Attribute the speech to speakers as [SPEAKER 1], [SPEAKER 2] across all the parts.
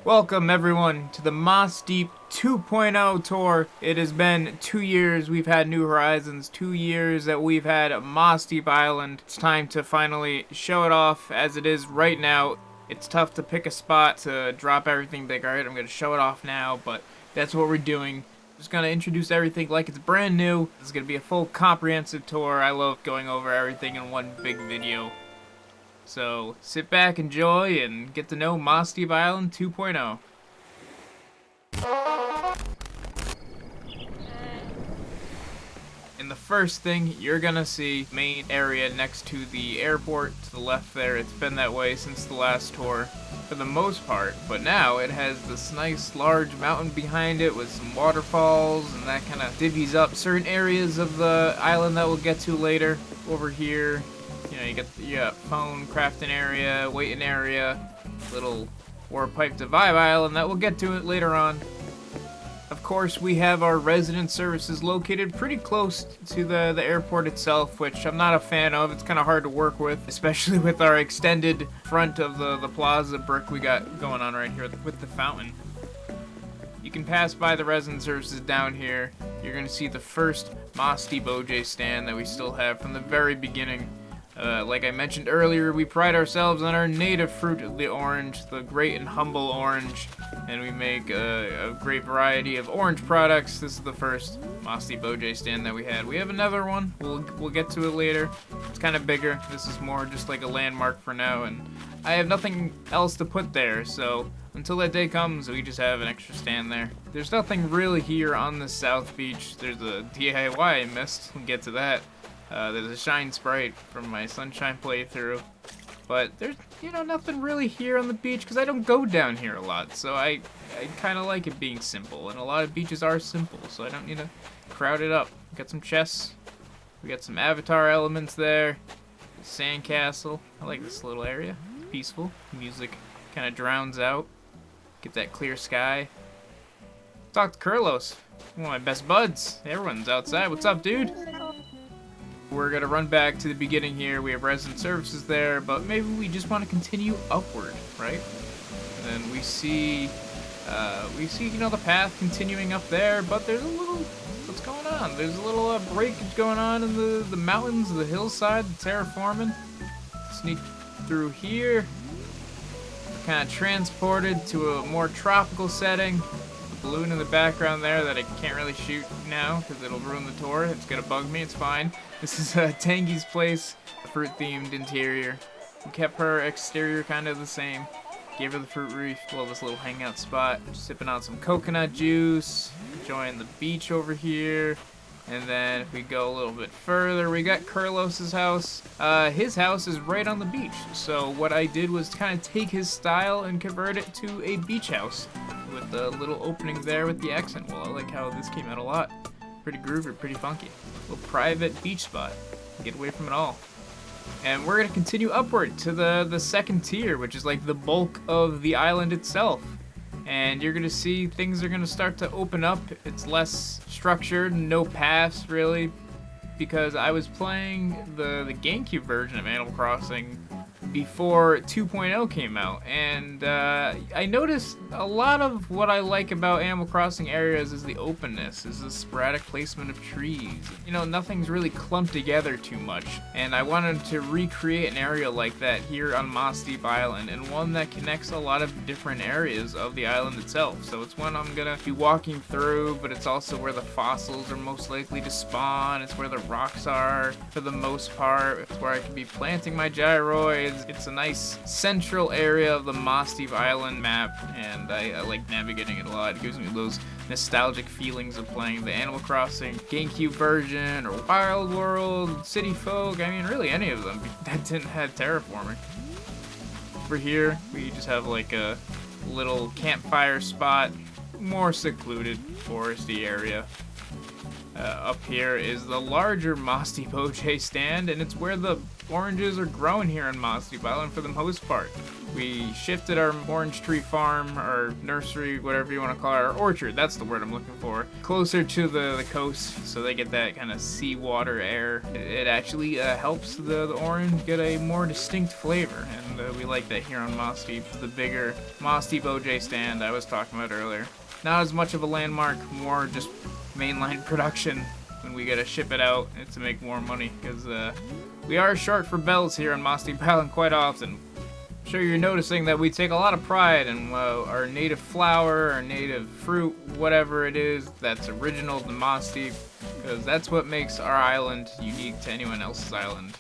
[SPEAKER 1] Welcome everyone to the Mossdeep 2.0 tour. It has been 2 years we've had New Horizons, 2 years that we've had Mossdeep Island. It's time to finally show it off as it is right now. It's tough to pick a spot to drop everything big. Alright, I'm going to show it off now, but that's what we're doing. Just going to introduce everything like it's brand new. This is going to be a full comprehensive tour. I love going over everything in one big video. So, sit back, enjoy, and get to know Mossdeep Island 2.0. And the first thing you're gonna see, main area next to the airport to the left there. It's been that way since the last tour, for the most part. But now it has this nice large mountain behind it with some waterfalls, and that kind of divvies up certain areas of the island that we'll get to later. Over here, you know, you got phone crafting area, waiting area, little warp pipe to Vibe Island that we'll get to it later on. Of course, we have our resident services located pretty close to the airport itself, which I'm not a fan of. It's kind of hard to work with, especially with our extended front of the plaza brick we got going on right here with the fountain. You can pass by the resident services down here. You're going to see the first Mossdeep OJ stand that we still have from the very beginning. Like I mentioned earlier, we pride ourselves on our native fruit, the orange, the great and humble orange, and we make a great variety of orange products. This is the first Mossdeep OJ stand that we had. We have another one. We'll get to it later. It's kind of bigger. This is more just like a landmark for now, and I have nothing else to put there, so until that day comes, we just have an extra stand there. There's nothing really here on the South Beach. There's a DIY I missed. We'll get to that. There's a Shine Sprite from my Sunshine playthrough, but there's, nothing really here on the beach because I don't go down here a lot, so I kind of like it being simple, and a lot of beaches are simple, so I don't need to crowd it up. We got some chests, we got some avatar elements there, sandcastle. I like this little area, peaceful, music kind of drowns out, get that clear sky. Talk to Kurlos, one of my best buds. Everyone's outside. What's up, dude? We're gonna run back to the beginning here. We have resident services there, but maybe we just want to continue upward, right? And then we see the path continuing up there, but there's a little, what's going on? There's a little breakage going on in the mountains, the hillside, the terraforming. Sneak through here. Kind of transported to a more tropical setting. Balloon in the background there that I can't really shoot now because it'll ruin the tour. It's gonna bug me. It's fine. This is Tangy's place, fruit themed interior. We kept her exterior kind of the same. Gave her the fruit reef. Love this little hangout spot. Sipping on some coconut juice. Enjoying the beach over here. And then if we go a little bit further, we got Kurlos' house. His house is right on the beach. So what I did was kind of take his style and convert it to a beach house with the little opening there with the accent wall. I like how this came out a lot. Pretty groovy, pretty funky. Little private beach spot. Get away from it all. And we're gonna continue upward to the second tier, which is like the bulk of the island itself. And you're gonna see things are gonna start to open up. It's less structured, no paths really, because I was playing the GameCube version of Animal Crossing before 2.0 came out, and I noticed a lot of what I like about Animal Crossing areas is the openness, is the sporadic placement of trees. Nothing's really clumped together too much, and I wanted to recreate an area like that here on Mossdeep Island, and one that connects a lot of different areas of the island itself. So it's one I'm gonna be walking through, but it's also where the fossils are most likely to spawn. It's where the rocks are for the most part. It's where I can be planting my gyroids. It's a nice central area of the Mossdeep Island map, and I like navigating it a lot. It gives me those nostalgic feelings of playing the Animal Crossing GameCube version, or Wild World, City Folk, I mean really any of them that didn't have terraforming. Over here, we just have like a little campfire spot, more secluded foresty area. Up here is the larger Mossdeep OJ stand, and it's where the oranges are growing here on Mossdeep Island for the most part. We shifted our orange tree farm, or nursery, whatever you want to call it, our orchard, that's the word I'm looking for, closer to the coast, so they get that kind of seawater air. It actually helps the orange get a more distinct flavor, and we like that here on Mossdeep. The bigger Mossdeep OJ stand I was talking about earlier. Not as much of a landmark, more just mainline production when we gotta ship it out to make more money, because we are short for bells here on Mossdeep Island quite often. I'm sure you're noticing that we take a lot of pride in our native flower, our native fruit, whatever it is that's original to Mossdeep, because that's what makes our island unique to anyone else's island.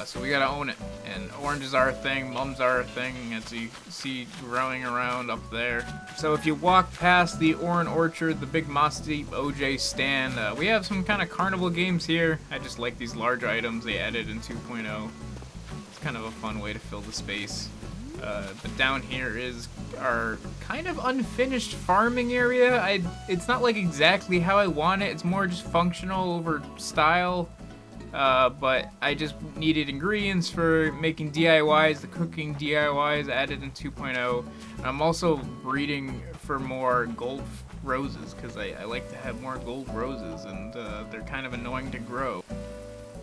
[SPEAKER 1] So we gotta own it, and oranges are a thing, mums are a thing, as you see growing around up there. So if you walk past the Oran Orchard, the big Mossdeep OJ stand, we have some kind of carnival games here. I just like these large items they added in 2.0. It's kind of a fun way to fill the space. But down here is our kind of unfinished farming area. It's not like exactly how I want it, it's more just functional over style. But I just needed ingredients for making DIYs, the cooking DIYs added in 2.0. I'm also breeding for more gold roses, because I like to have more gold roses, and they're kind of annoying to grow.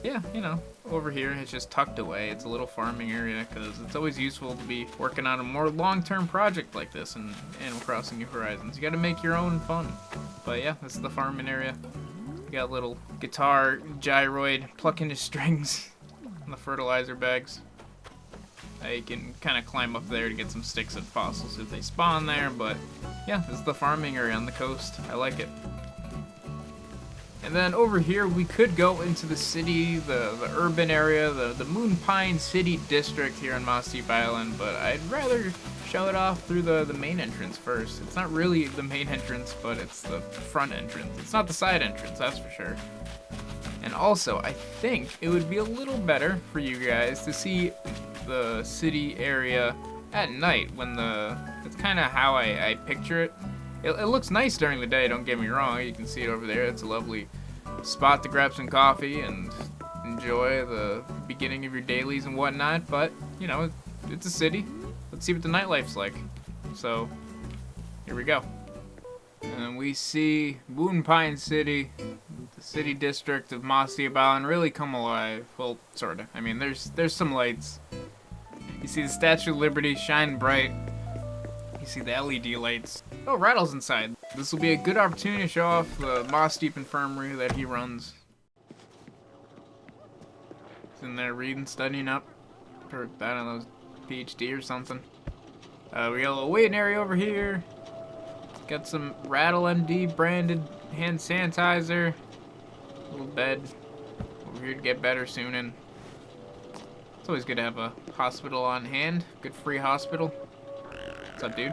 [SPEAKER 1] Yeah, you know, over here it's just tucked away. It's a little farming area, because it's always useful to be working on a more long-term project like this in Animal Crossing New Horizons. You gotta make your own fun. But yeah, this is the farming area. Got a little guitar gyroid plucking his strings on the fertilizer bags. You can kind of climb up there to get some sticks and fossils if they spawn there, but yeah, this is the farming area on the coast. I like it. And then over here we could go into the city, the urban area, the Moonpine City District here on Mossdeep Island, but I'd rather show it off through the main entrance first. It's not really the main entrance, but it's the front entrance. It's not the side entrance, that's for sure. And also, I think it would be a little better for you guys to see the city area at night when it's kind of how I picture it. It looks nice during the day, don't get me wrong. You can see it over there. It's a lovely spot to grab some coffee and enjoy the beginning of your dailies and whatnot, but, you know, it's a city. Let's see what the nightlife's like. So, here we go. And we see Moonpine City, the city district of Mossdeep Island, really come alive. Well, sorta. I mean, there's some lights. You see the Statue of Liberty shine bright. You see the LED lights. Oh, Rattle's inside. This will be a good opportunity to show off the Mossdeep Infirmary that he runs. He's in there reading, studying up for, I don't know, PhD or something. We got a little waiting area over here. Got some Rattle MD branded hand sanitizer. A little bed over here to get better soon, and it's always good to have a hospital on hand. Good free hospital. What's up, dude?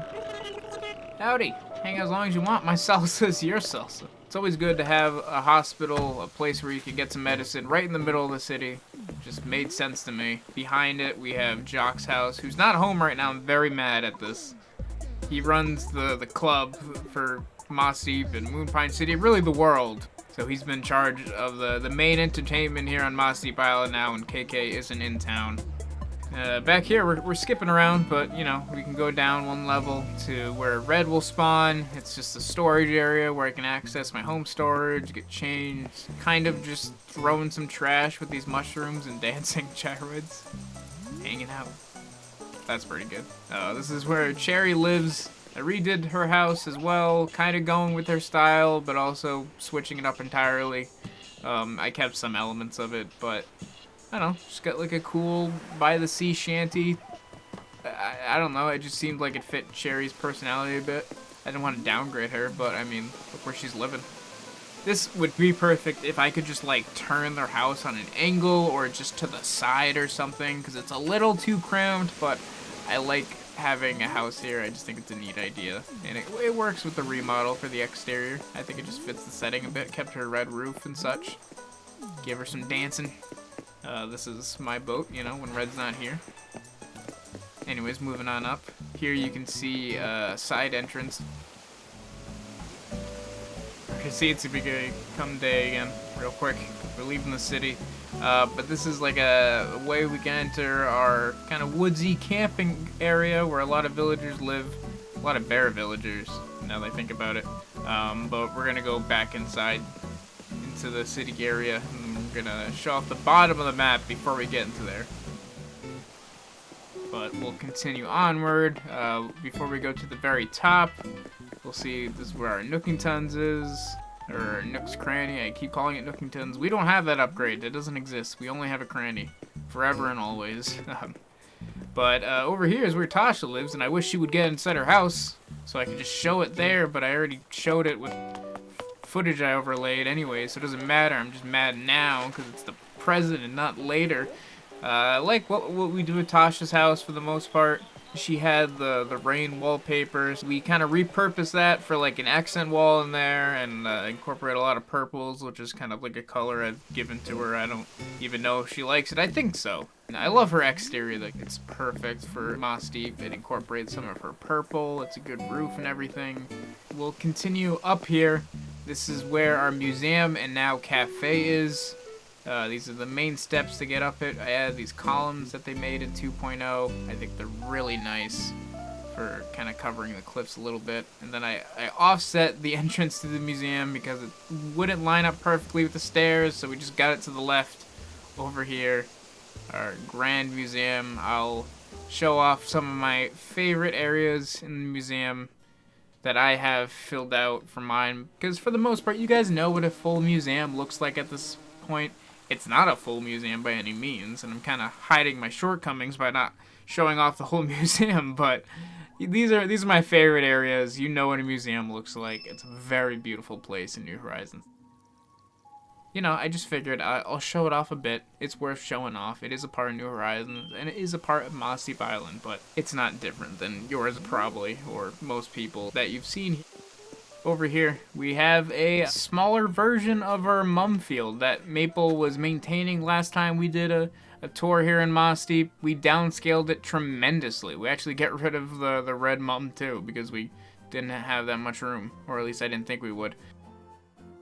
[SPEAKER 1] Howdy. Hang as long as you want. My salsa's your salsa. It's always good to have a hospital, a place where you can get some medicine right in the middle of the city. Just made sense to me. Behind it, we have Jock's house, who's not home right now. I'm very mad at this. He runs the club for Mossdeep and Moonpine City, really the world. So he's been in charge of the main entertainment here on Mossdeep Island now when KK isn't in town. Back here, we're skipping around, but, you know, we can go down one level to where Red will spawn. It's just a storage area where I can access my home storage, get changed, kind of just throwing some trash with these mushrooms and dancing gyroids, hanging out. That's pretty good. This is where Cherry lives. I redid her house as well, kind of going with her style, but also switching it up entirely. I kept some elements of it, but I don't know, just got like a cool by-the-sea shanty. I don't know, it just seemed like it fit Cherry's personality a bit. I didn't want to downgrade her, but I mean, look where she's living. This would be perfect if I could just like turn their house on an angle or just to the side or something, because it's a little too cramped, but I like having a house here. I just think it's a neat idea, and it works with the remodel for the exterior. I think it just fits the setting a bit, kept her red roof and such. Give her some dancing. This is my boat, you know, when Red's not here. Anyways, moving on up. Here you can see side entrance. can see it's become day again, real quick. We're leaving the city. But this is like a way we can enter our kind of woodsy camping area where a lot of villagers live. A lot of bear villagers, now that I think about it. But we're gonna go back inside into the city area, and we're gonna show off the bottom of the map before we get into there. But we'll continue onward. Before we go to the very top, we'll see this is where our Nookingtons is, or Nook's Cranny. I keep calling it Nookingtons. We don't have that upgrade. It doesn't exist. We only have a cranny, forever and always. But over here is where Tasha lives, and I wish she would get inside her house so I could just show it there, but I already showed it with footage I overlaid anyway, so it doesn't matter. I'm just mad now because it's the present and not later. Like what we do at Tasha's house for the most part. She had the rain wallpapers. We kind of repurposed that for like an accent wall in there and incorporate a lot of purples, which is kind of like a color I've given to her. I don't even know if she likes it. I think so. I love her exterior. Like, it's perfect for Mossdeep. It incorporates some of her purple. It's a good roof and everything. We'll continue up here. This is where our museum and now cafe is. These are the main steps to get up it. I added these columns that they made in 2.0. I think they're really nice for kind of covering the cliffs a little bit. And then I offset the entrance to the museum because it wouldn't line up perfectly with the stairs, so we just got it to the left over here. Our grand museum. I'll show off some of my favorite areas in the museum that I have filled out for mine, because for the most part you guys know what a full museum looks like at this point. It's not a full museum by any means, and I'm kind of hiding my shortcomings by not showing off the whole museum, but these are my favorite areas. You know what a museum looks like. It's a very beautiful place in New Horizons. You know, I just figured I'll show it off a bit. It's worth showing off. It is a part of New Horizons, and it is a part of Mossdeep Island, but it's not different than yours probably, or most people that you've seen. Over here, we have a smaller version of our mum field that Maple was maintaining last time we did a tour here in Mossdeep. We downscaled it tremendously. We actually get rid of the red mum too, because we didn't have that much room, or at least I didn't think we would.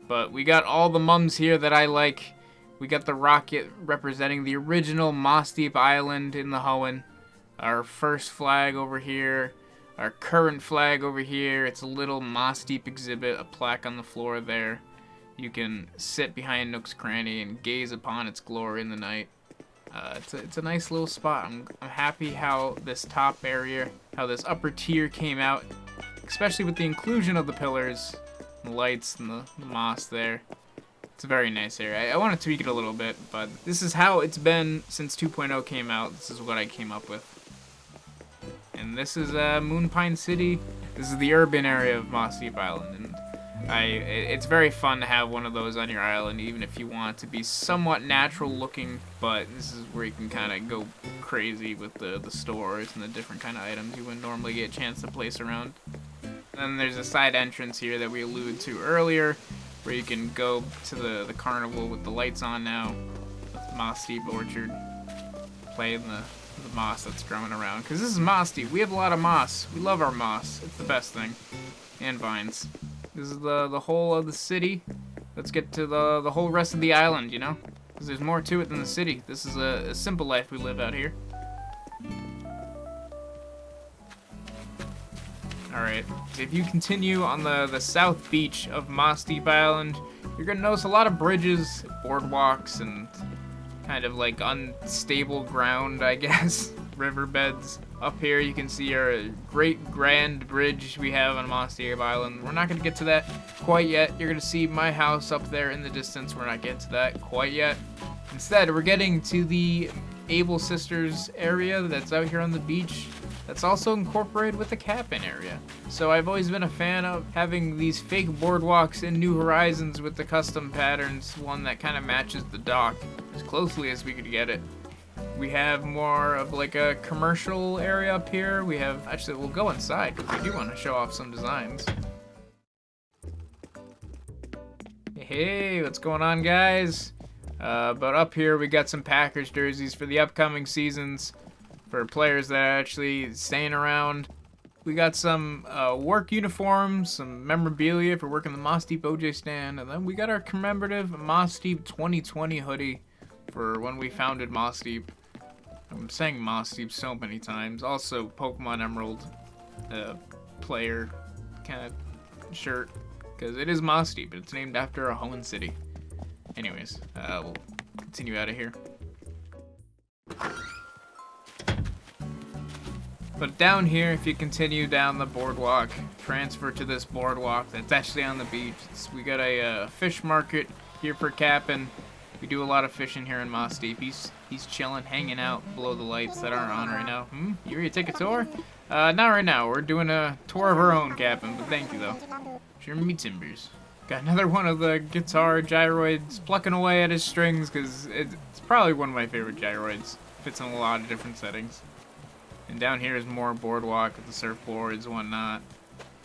[SPEAKER 1] But we got all the mums here that I like. We got the rocket representing the original Mossdeep Island in the Hoenn. Our first flag over here. Our current flag over here. It's a little Mossdeep exhibit, a plaque on the floor there. You can sit behind Nook's Cranny and gaze upon its glory in the night. It's a nice little spot. I'm happy how this top area, how this upper tier came out, especially with the inclusion of the pillars, the lights, and the moss there. It's a very nice area. I want to tweak it a little bit, but this is how it's been since 2.0 came out. This is what I came up with. And this is Moonpine City. This is the urban area of Mossdeep Island, and it's very fun to have one of those on your island, even if you want it to be somewhat natural looking. But this is where you can kind of go crazy with the stores and the different kind of items you wouldn't normally get a chance to place around. And there's a side entrance here that we alluded to earlier, where you can go to the carnival with the lights on now, the Mossdeep Orchard, play in the moss that's growing around, because this is Mossdeep. We have a lot of moss. We love our moss. It's the best thing. And vines. This is the whole of the city. Let's get to the whole rest of the island, you know? Because there's more to it than the city. This is a simple life we live out here. Alright, if you continue on the south beach of Mossdeep Island, you're going to notice a lot of bridges, boardwalks, and kind of like unstable ground, I guess, riverbeds. Up here you can see our great grand bridge we have on Mossdeep Island. We're not going to get to that quite yet. You're going to see my house up there in the distance. We're not getting to that quite yet. Instead, we're getting to the Able Sisters area that's out here on the beach. That's also incorporated with the Cap'n area. So I've always been a fan of having these fake boardwalks in New Horizons with the custom patterns, one that kind of matches the dock as closely as we could get it. We have more of like a commercial area up here. We have, actually we'll go inside because we do want to show off some designs. Hey, what's going on, guys? But up here we got some Packers jerseys for the upcoming seasons, for players that are actually staying around. We got some work uniforms, some memorabilia for working the Mossdeep OJ stand, and then we got our commemorative Mossdeep 2020 hoodie for when we founded Mossdeep. I'm saying Mossdeep so many times. Also, Pokemon Emerald player kind of shirt, because it is Mossdeep, and it's named after a Hoenn city. Anyways, we'll continue out of here. But down here, if you continue down the boardwalk, transfer to this boardwalk that's actually on the beach. We got a fish market here for Cap'n. We do a lot of fishing here in Mossdeep. He's chilling, hanging out below the lights that aren't on right now. You ready to take a tour? Not right now. We're doing a tour of our own, Cap'n, but thank you, though. Sure me timbers. Got another one of the guitar gyroids plucking away at his strings, because it's probably one of my favorite gyroids. Fits in a lot of different settings. And down here is more boardwalk with the surfboards and whatnot.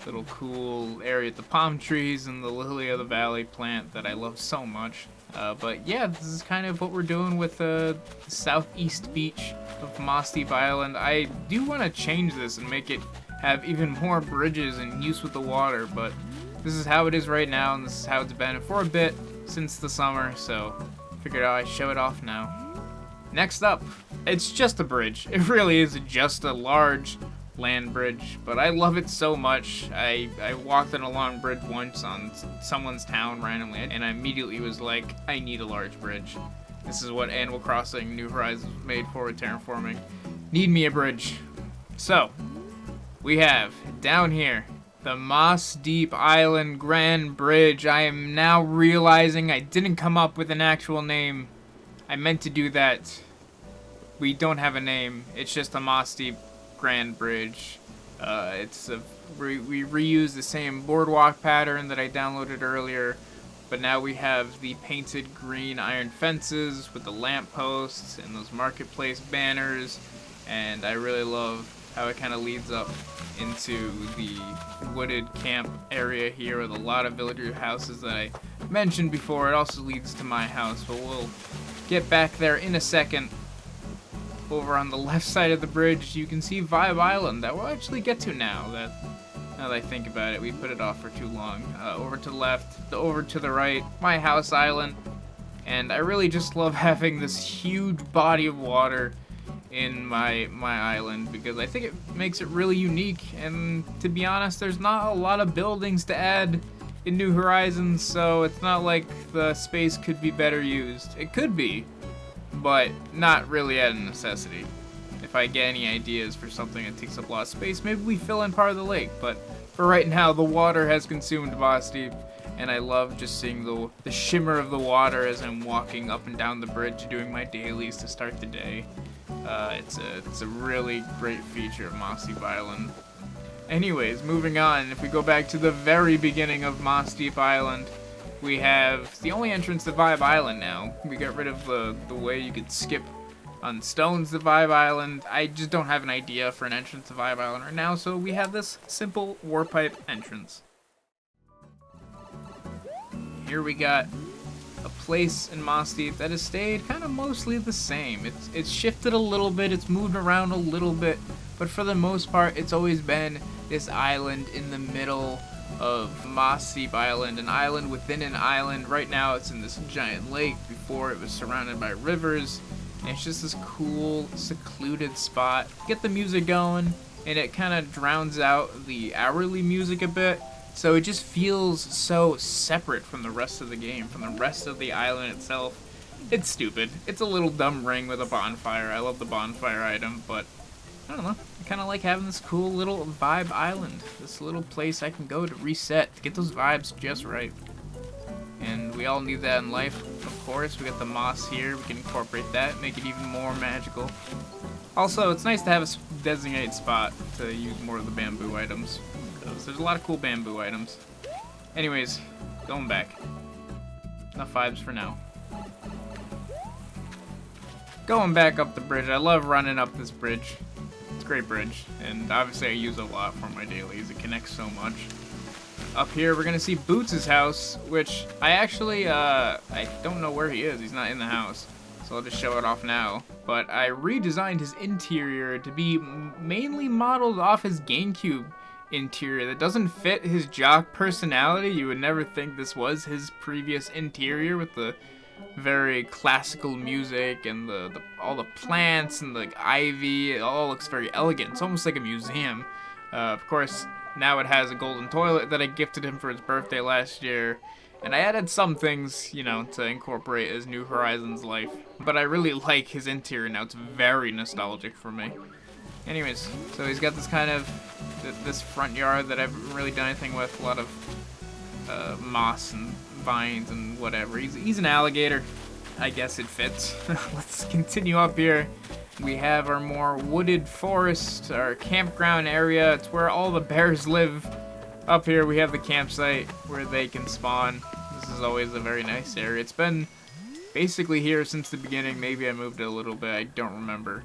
[SPEAKER 1] Little cool area with the palm trees and the lily of the valley plant that I love so much. But yeah, this is kind of what we're doing with the southeast beach of Mossdeep Island. I do want to change this and make it have even more bridges and use with the water, but this is how it is right now, and this is how it's been for a bit since the summer, so figured out I'd show it off now. Next up, it's just a bridge. It really is just a large land bridge, but I love it so much. I walked on a long bridge once on someone's town randomly, and I immediately was like, I need a large bridge. This is what Animal Crossing New Horizons was made for with terraforming. Need me a bridge. So, we have, down here, the Mossdeep Island Grand Bridge. I am now realizing I didn't come up with an actual name. I meant to do that. We don't have a name. It's just a Mossdeep Grand Bridge. We reuse the same boardwalk pattern that I downloaded earlier, but now we have the painted green iron fences with the lampposts and those marketplace banners, and I really love how it kind of leads up into the wooded camp area here with a lot of villager houses that I mentioned before. It also leads to my house, but we'll get back there in a second. Over on the left side of the bridge, you can see Vibe Island that we'll actually get to now that I think about it. We put it off for too long. Over to the left, over to the right, my house island. And I really just love having this huge body of water in my island, because I think it makes it really unique, and to be honest, there's not a lot of buildings to add in New Horizons, so it's not like the space could be better used. It could be, but not really at a necessity. If I get any ideas for something that takes up a lot of space, maybe we fill in part of the lake, but for right now, the water has consumed Mossdeep, and I love just seeing the shimmer of the water as I'm walking up and down the bridge doing my dailies to start the day. It's a really great feature of Mossdeep Island. Anyways, moving on, if we go back to the very beginning of Mossdeep Island, we have the only entrance to Vibe Island now. We got rid of the way you could skip on stones to Vibe Island. I just don't have an idea for an entrance to Vibe Island right now, so we have this simple warpipe entrance. Here we got a place in Mossdeep that has stayed kind of mostly the same. It's shifted a little bit, it's moved around a little bit, but for the most part, it's always been this island in the middle of Mossdeep Island, an island within an island. Right now, it's in this giant lake. Before, it was surrounded by rivers, and it's just this cool, secluded spot. Get the music going, and it kind of drowns out the hourly music a bit. So it just feels so separate from the rest of the game, from the rest of the island itself. It's stupid. It's a little dumb ring with a bonfire. I love the bonfire item, but I don't know. I kind of like having this cool little vibe island. This little place I can go to reset, to get those vibes just right. And we all need that in life, of course. We got the moss here. We can incorporate that, make it even more magical. Also, it's nice to have a designated spot to use more of the bamboo items, because there's a lot of cool bamboo items. Anyways, going back. Enough vibes for now. Going back up the bridge. I love running up this bridge. It's a great bridge, and obviously I use it a lot for my dailies. It connects so much. Up here, we're gonna see Boots' house, which I actually, I don't know where he is. He's not in the house, so I'll just show it off now. But I redesigned his interior to be mainly modeled off his GameCube interior that doesn't fit his jock personality. You would never think this was his previous interior with the very classical music and the all the plants and the ivy. It all looks very elegant. It's almost like a museum. Of course, now it has a golden toilet that I gifted him for his birthday last year. And I added some things, you know, to incorporate his New Horizons life. But I really like his interior now. It's very nostalgic for me. Anyways, so he's got this kind of, this front yard that I haven't really done anything with. A lot of moss and vines and whatever. He's an alligator. I guess it fits. Let's continue up here. We have our more wooded forest, our campground area. It's where all the bears live. Up here we have the campsite where they can spawn. This is always a very nice area. It's been basically here since the beginning. Maybe I moved it a little bit. I don't remember.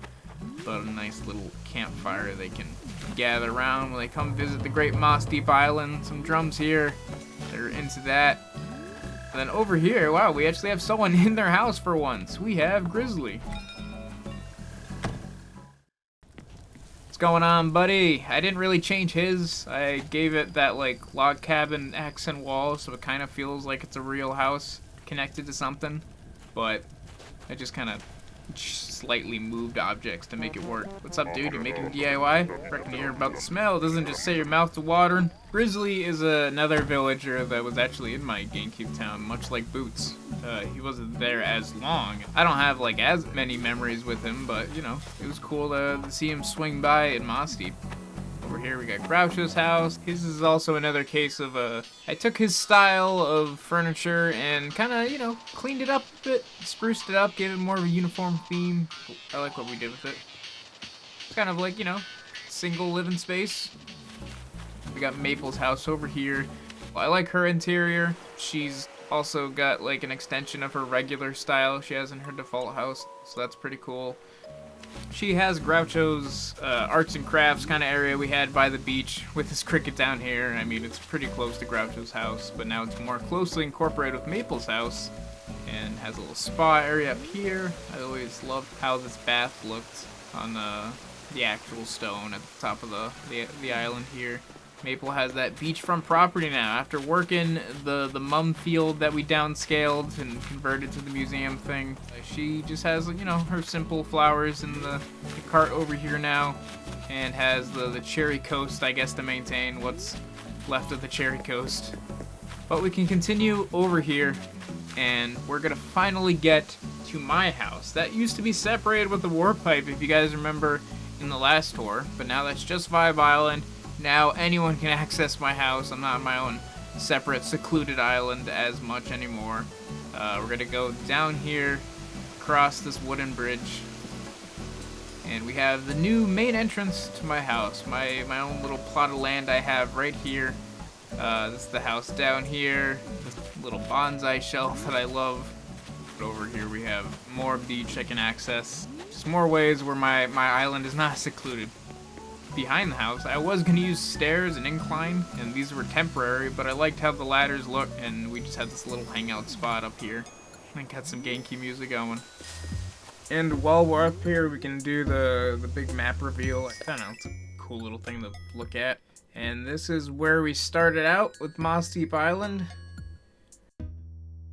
[SPEAKER 1] But a nice little campfire they can gather around when they come visit the great Mossdeep Island. Some drums here. They're into that. And then over here, wow, we actually have someone in their house for once. We have Grizzly. What's going on, buddy? I didn't really change his. I gave it that, like, log cabin accent wall, so it kind of feels like it's a real house connected to something. But I just kind of slightly moved objects to make it work. What's up, dude? You making DIY? Reckon you hear about the smell. It doesn't just set your mouth to watering. Grizzly is another villager that was actually in my GameCube town, much like Boots. He wasn't there as long. I don't have like as many memories with him, but you know, it was cool to see him swing by in Mossdeep. Over here we got Groucho's house. His is also another case of I took his style of furniture and kind of, you know, cleaned it up a bit, spruced it up, gave it more of a uniform theme. I like what we did with it. It's kind of like, you know, single living space. We got Maple's house over here. Well, I like her interior. She's also got like an extension of her regular style she has in her default house, so that's pretty cool. She has Groucho's arts and crafts kind of area we had by the beach with his cricket down here. I mean, it's pretty close to Groucho's house, but now it's more closely incorporated with Maple's house and has a little spa area up here. I always loved how this bath looked on the actual stone at the top of the island here. Maple has that beachfront property now. After working the mum field that we downscaled and converted to the museum thing, she just has, you know, her simple flowers in the cart over here now, and has the cherry coast, I guess, to maintain what's left of the cherry coast. But we can continue over here, and we're gonna finally get to my house. That used to be separated with the warp pipe, if you guys remember in the last tour, but now that's just Vibe Island. Now anyone can access my house. I'm not on my own separate secluded island as much anymore. We're gonna go down here, across this wooden bridge, and we have the new main entrance to my house. My own little plot of land I have right here. This is the house down here. This little bonsai shelf that I love. But over here we have more beach I can access. Just more ways where my island is not secluded. Behind the house, I was going to use stairs and incline, and these were temporary, but I liked how the ladders look, and we just had this little hangout spot up here. And got some GameCube music going. And while we're up here, we can do the big map reveal. I don't know, it's a cool little thing to look at. And this is where we started out with Mossdeep Island.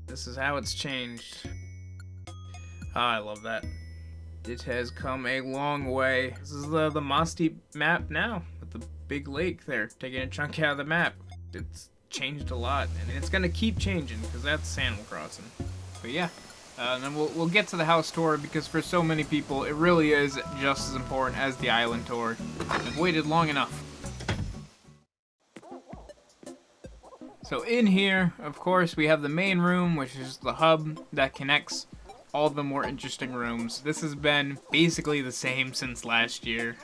[SPEAKER 1] This is how it's changed. I love that. It has come a long way. This is the Mossdeep map now, with the big lake there, taking a chunk out of the map. It's changed a lot, and it's gonna keep changing, because that's Animal Crossing. But yeah, and then we'll get to the house tour, because for so many people, it really is just as important as the island tour. I've waited long enough. So in here, of course, we have the main room, which is the hub that connects all the more interesting rooms. This has been basically the same since last year.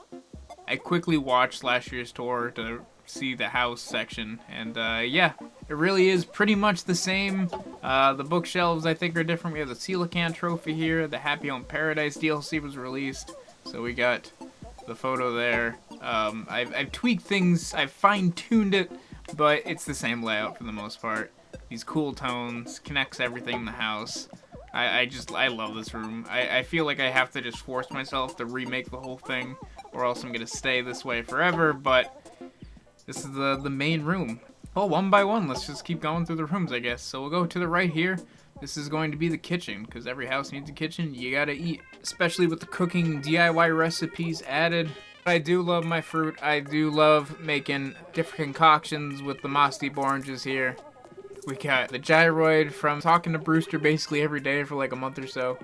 [SPEAKER 1] I quickly watched last year's tour to see the house section, and yeah, it really is pretty much the same. The bookshelves I think are different. We have the Coelacanth trophy here. The Happy Home Paradise DLC was released, so we got the photo there. I've tweaked things, I've fine-tuned it, but it's the same layout for the most part. These cool tones, connects everything in the house. I love this room. I feel like I have to just force myself to remake the whole thing, or else I'm gonna stay this way forever, but This is the main room. Well, one by one, let's just keep going through the rooms, I guess. So we'll go to the right here. This is going to be the kitchen, because every house needs a kitchen. You gotta eat, especially with the cooking DIY recipes added. I do love my fruit. I do love making different concoctions with the Mossdeep oranges here. We got the gyroid from talking to Brewster basically every day for like a month or so.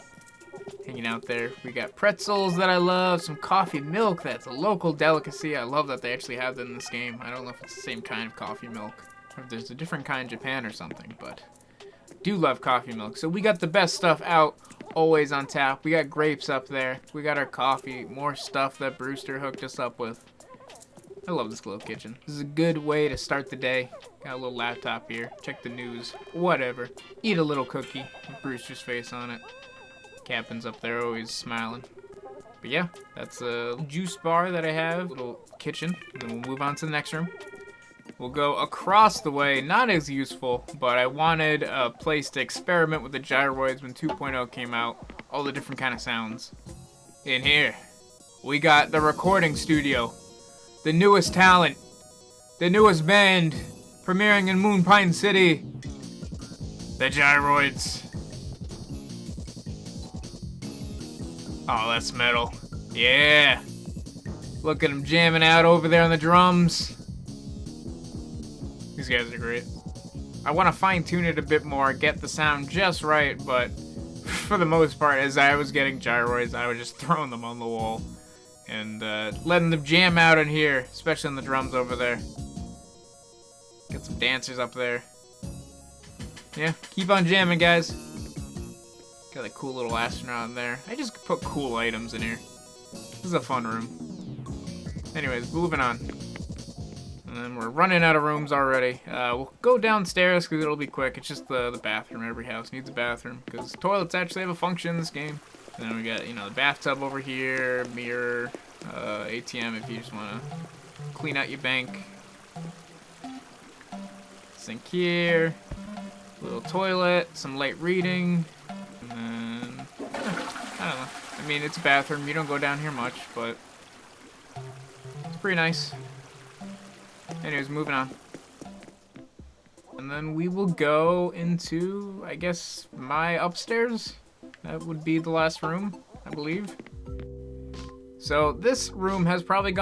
[SPEAKER 1] Hanging out there. We got pretzels that I love, some coffee milk that's a local delicacy. I love that they actually have that in this game. I don't know if it's the same kind of coffee milk, or if there's a different kind in Japan or something, but I do love coffee milk. So we got the best stuff out, always on tap. We got grapes up there. We got our coffee, more stuff that Brewster hooked us up with. I love this little kitchen. This is a good way to start the day. Got a little laptop here. Check the news. Whatever. Eat a little cookie with Brewster's face on it. Captain's up there always smiling. But yeah, that's a juice bar that I have. Little kitchen. And then we'll move on to the next room. We'll go across the way. Not as useful, but I wanted a place to experiment with the gyroids when 2.0 came out. All the different kind of sounds. In here, we got the recording studio. The newest talent. The newest band. Premiering in Moon Pine City. The gyroids. Oh, that's metal. Yeah. Look at them jamming out over there on the drums. These guys are great. I want to fine-tune it a bit more, get the sound just right, but for the most part, as I was getting gyroids, I was just throwing them on the wall and letting them jam out in here, especially on the drums over there. Got some dancers up there. Yeah, keep on jamming, guys. Got a cool little astronaut in there. I just put cool items in here. This is a fun room. Anyways, moving on. And then we're running out of rooms already. We'll go downstairs because it'll be quick. It's just the bathroom. Every house needs a bathroom because toilets actually have a function in this game. And then we got, you know, the bathtub over here, mirror, ATM if you just want to clean out your bank. Sink here, little toilet, some light reading, and then, I don't know. I mean, it's a bathroom. You don't go down here much, but it's pretty nice. Anyways, moving on. And then we will go into, I guess, my upstairs. That would be the last room, I believe. So this room has probably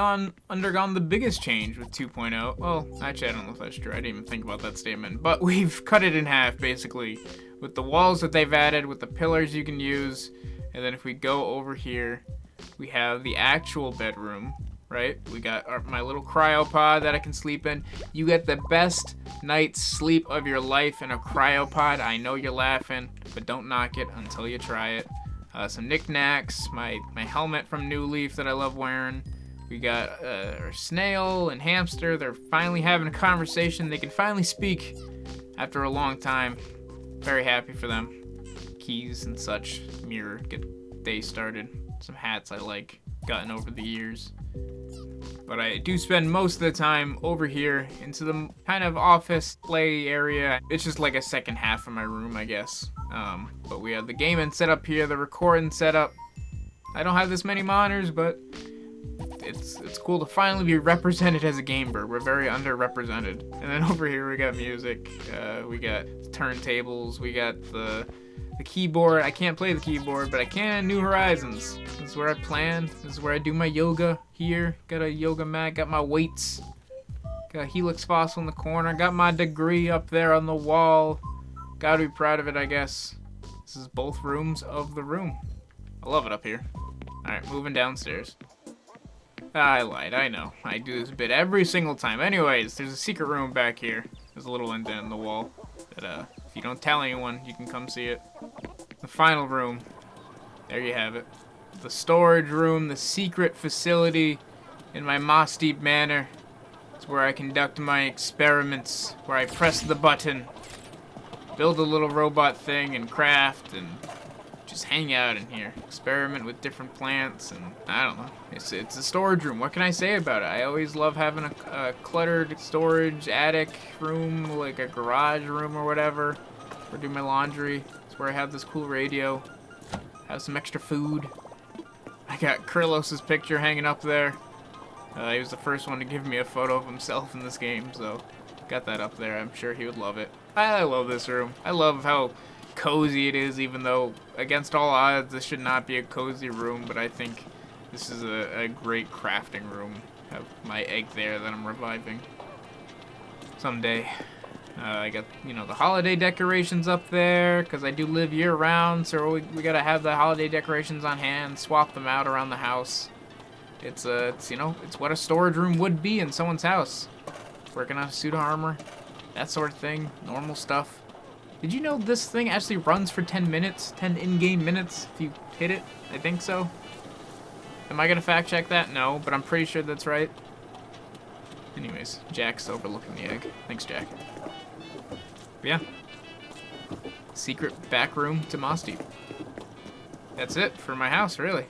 [SPEAKER 1] undergone the biggest change with 2.0. Well, actually, I don't know if that's true. I didn't even think about that statement. But we've cut it in half, basically, with the walls that they've added, with the pillars you can use. And then if we go over here, we have the actual bedroom, right? We got my little cryopod that I can sleep in. You get the best night's sleep of your life in a cryopod. I know you're laughing, but don't knock it until you try it. Some knickknacks, my helmet from New Leaf that I love wearing. We got our snail and hamster. They're finally having a conversation. They can finally speak after a long time. Very happy for them. Keys and such. Mirror, get day started. Some hats I like, gotten over the years. But I do spend most of the time over here into the kind of office play area. It's just like a second half of my room, I guess. But we have the gaming set up here, the recording set up. I don't have this many monitors, but it's cool to finally be represented as a gamer. We're very underrepresented. And then over here we got music, we got turntables, we got the keyboard. I can't play the keyboard, but I can New Horizons. This is where I plan. This is where I do my yoga here. Got a yoga mat, got my weights. Got a helix fossil in the corner. Got my degree up there on the wall. Gotta be proud of it, I guess. This is both rooms of the room. I love it up here. Alright, moving downstairs. I lied, I know. I do this bit every single time. Anyways, there's a secret room back here. There's a little indent in the wall that, if you don't tell anyone, you can come see it. The final room. There you have it. The storage room, the secret facility in my Mossdeep manor. It's where I conduct my experiments, where I press the button, build a little robot thing, and craft, and just hang out in here. Experiment with different plants, and I don't know. It's a storage room. What can I say about it? I always love having a cluttered storage attic room, like a garage room or whatever, or do my laundry. It's where I have this cool radio, have some extra food. I got Krillos's picture hanging up there. He was the first one to give me a photo of himself in this game, so got that up there. I'm sure he would love it. I love this room. I love how cozy it is, even though against all odds this should not be a cozy room, but I think this is a great crafting room. I have my egg there that I'm reviving someday. I got, you know, the holiday decorations up there, because I do live year-round, so we gotta have the holiday decorations on hand, swap them out around the house. It's you know, it's what a storage room would be in someone's house. Working on a suit of armor, that sort of thing, normal stuff. Did you know this thing actually runs for 10 minutes, 10 in-game minutes, if you hit it? I think so. Am I gonna fact check that? No, but I'm pretty sure that's right. Anyways, Jack's overlooking the egg. Thanks, Jack. But yeah. Secret back room to Mossdeep. That's it for my house, really.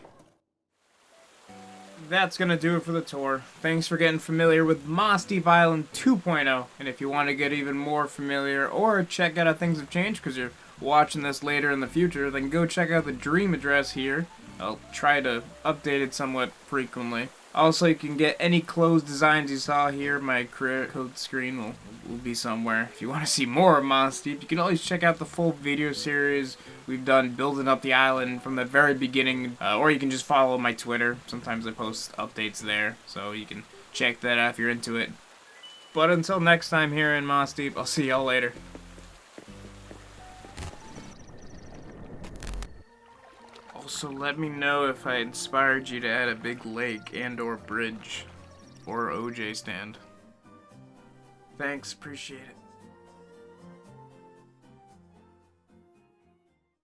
[SPEAKER 1] That's gonna do it for the tour. Thanks for getting familiar with Mossdeep Island 2.0. And if you want to get even more familiar or check out how things have changed because you're watching this later in the future, then go check out the dream address here. I'll try to update it somewhat frequently. Also, you can get any clothes designs you saw here. My career code screen will be somewhere. If you want to see more of Mossdeep, you can always check out the full video series we've done building up the island from the very beginning. Or you can just follow my Twitter. Sometimes I post updates there, so you can check that out if you're into it. But until next time here in Mossdeep, I'll see y'all later. Also, let me know if I inspired you to add a big lake and or bridge or OJ stand. Thanks, appreciate it.